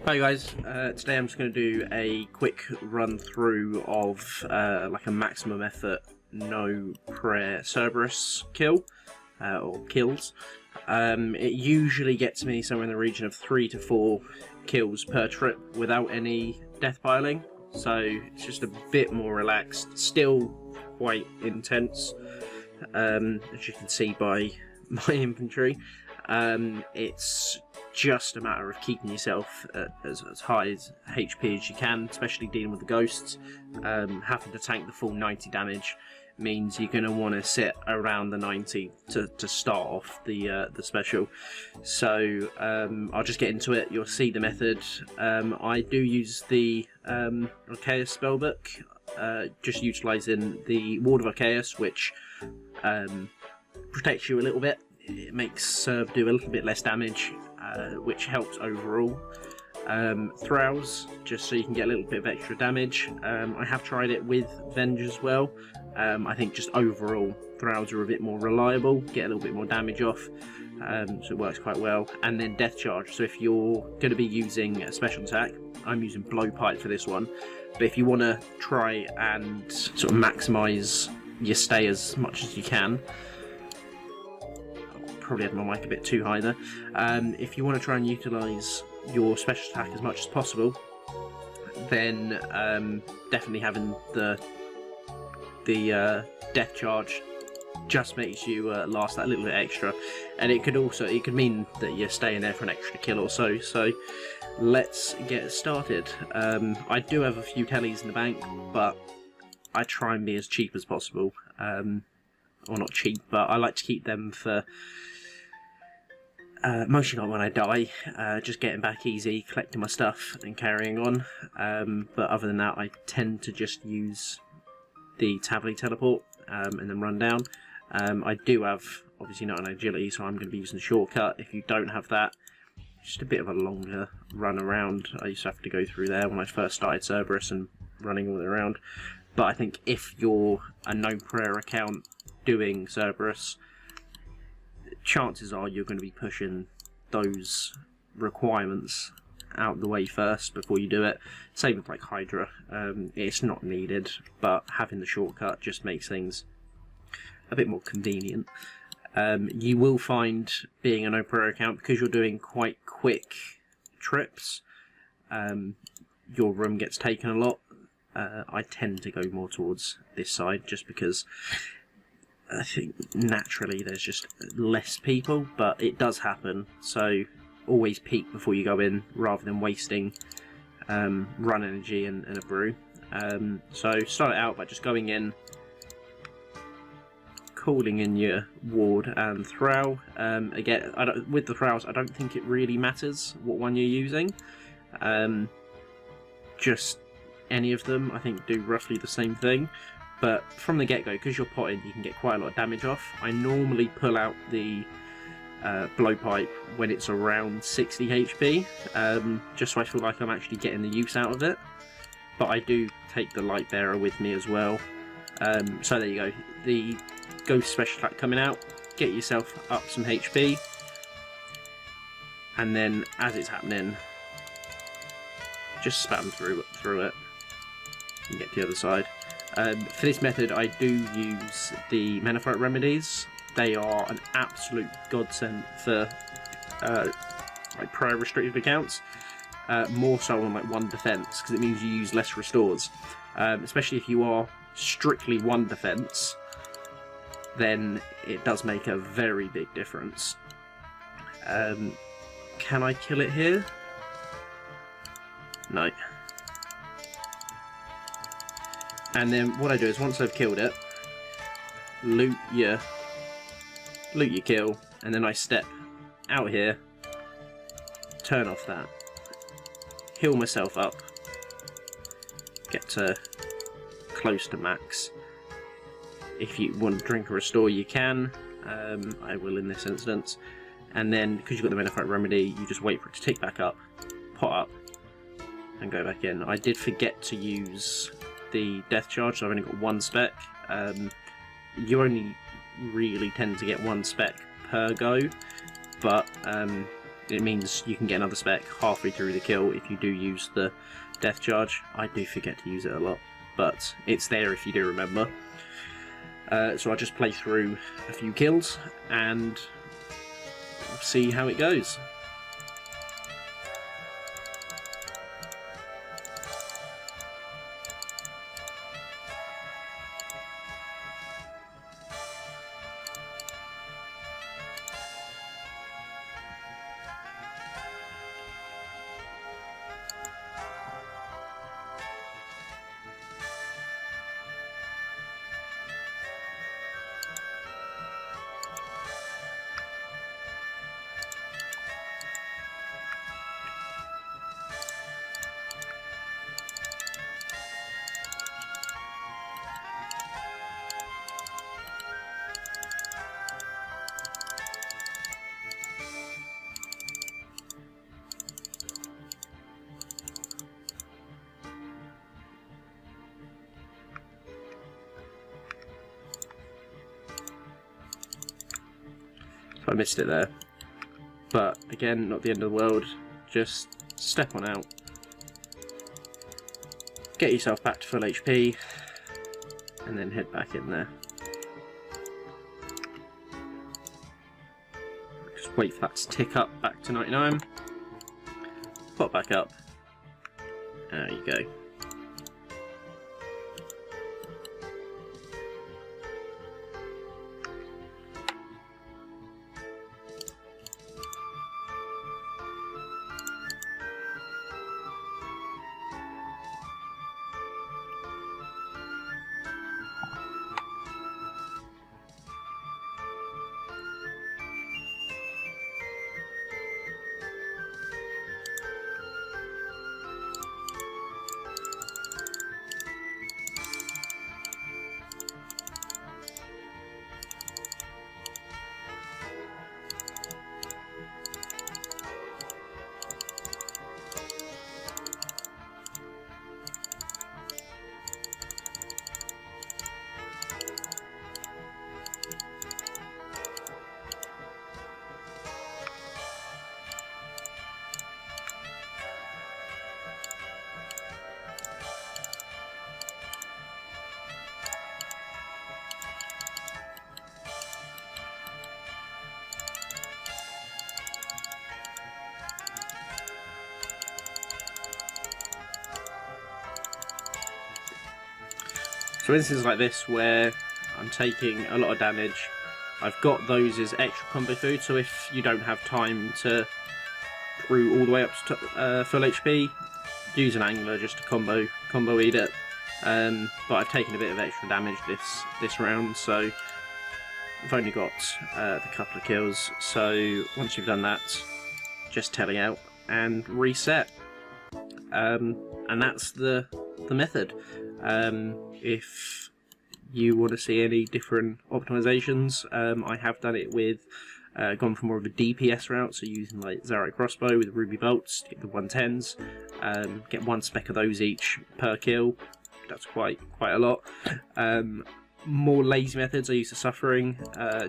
Hi guys, today I'm just going to do a quick run through of like a maximum effort, no prayer Cerberus kill, or kills. It usually gets me somewhere in the region of 3 to 4 kills per trip without any death piling, so it's just a bit more relaxed, still quite intense, as you can see by my inventory. It's just a matter of keeping yourself at as high as HP as you can, especially dealing with the ghosts. Having to tank the full 90 damage means you're going to want to sit around the 90 to start off the special. So I'll just get into it. You'll see the method. I do use the Arceus spellbook, just utilising the Ward of Arceus, which protects you a little bit. It makes cerb do a little bit less damage, which helps overall. Throws, just so you can get a little bit of extra damage. I have tried it with Venge as well. I think just overall, Throws are a bit more reliable, get a little bit more damage off, so it works quite well. And then Death Charge, so if you're going to be using a special attack, I'm using Blowpipe for this one, but if you want to try and sort of maximise your stay as much as you can, probably had my mic a bit too high there. If you want to try and utilise your special attack as much as possible, then definitely having the death charge just makes you last that little bit extra, and it could mean that you're staying there for an extra kill or so. So let's get started. I do have a few tellies in the bank, but I try and be as cheap as possible. Or not cheap, but I like to keep them for mostly not when I die, just getting back easy, collecting my stuff and carrying on. But other than that, I tend to just use the Tavli teleport and then run down. I do have, obviously not an agility, so I'm going to be using the shortcut. If you don't have that, just a bit of a longer run around. I used to have to go through there when I first started Cerberus and running all the way around. But I think if you're a no prayer account doing Cerberus, chances are you're going to be pushing those requirements out the way first before you do it. Same with like Hydra. It's not needed, but having the shortcut just makes things a bit more convenient. You will find, being a no prayer account, because you're doing quite quick trips, your room gets taken a lot. I tend to go more towards this side just because I think naturally there's just less people, but it does happen, so always peek before you go in rather than wasting run energy and a brew. So start it out by just going in, calling in your ward and throw. Again, with the throws, I don't think it really matters what one you're using. Just any of them, I think, do roughly the same thing. But from the get-go, because you're potted, you can get quite a lot of damage off. I normally pull out the blowpipe when it's around 60 HP, just so I feel like I'm actually getting the use out of it. But I do take the light bearer with me as well. So there you go. The ghost special attack coming out. Get yourself up some HP. And then, as it's happening, just spam through it and get to the other side. For this method, I do use the Menophyte remedies. They are an absolute godsend for like prayer restricted accounts, more so on like 1 defense, because it means you use less restores. Especially if you are strictly 1 defense, then it does make a very big difference. Can I kill it here? No. And then what I do is, once I've killed it, loot your kill, and then I step out here, turn off that, heal myself up, get to close to max. If you want to drink or restore, you can. I will in this instance. And then, because you've got the Menophyte remedy, you just wait for it to tick back up, pot up, and go back in. I did forget to use the death charge, so I've only got 1 spec. You only really tend to get 1 spec per go, but it means you can get another spec halfway through the kill if you do use the death charge. I do forget to use it a lot, but it's there if you do remember. So I'll just play through a few kills and see how it goes. I missed it there, but again, not the end of the world. Just step on out, get yourself back to full HP, and then head back in there. Just wait for that to tick up back to 99, pop back up, there you go. So instances like this where I'm taking a lot of damage, I've got those as extra combo food, so if you don't have time to brew all the way up to full HP, use an angler just to combo eat it. But I've taken a bit of extra damage this round, so I've only got the couple of kills. So once you've done that, just telly out and reset. And that's the method. If you want to see any different optimizations, I have done it with gone for more of a DPS route, so using like Zarite crossbow with ruby bolts to get the 110s, get one spec of those each per kill. That's quite a lot. More lazy methods, I use the suffering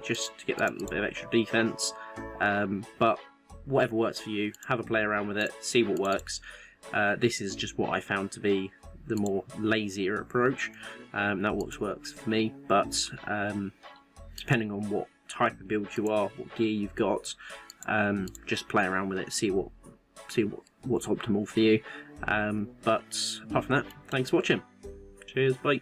just to get that little bit of extra defense. But whatever works for you, have a play around with it, see what works. This is just what I found to be the more lazier approach. That works for me, but depending on what type of build you are, what gear you've got, just play around with it, see what's optimal for you. But apart from that, thanks for watching. Cheers, bye.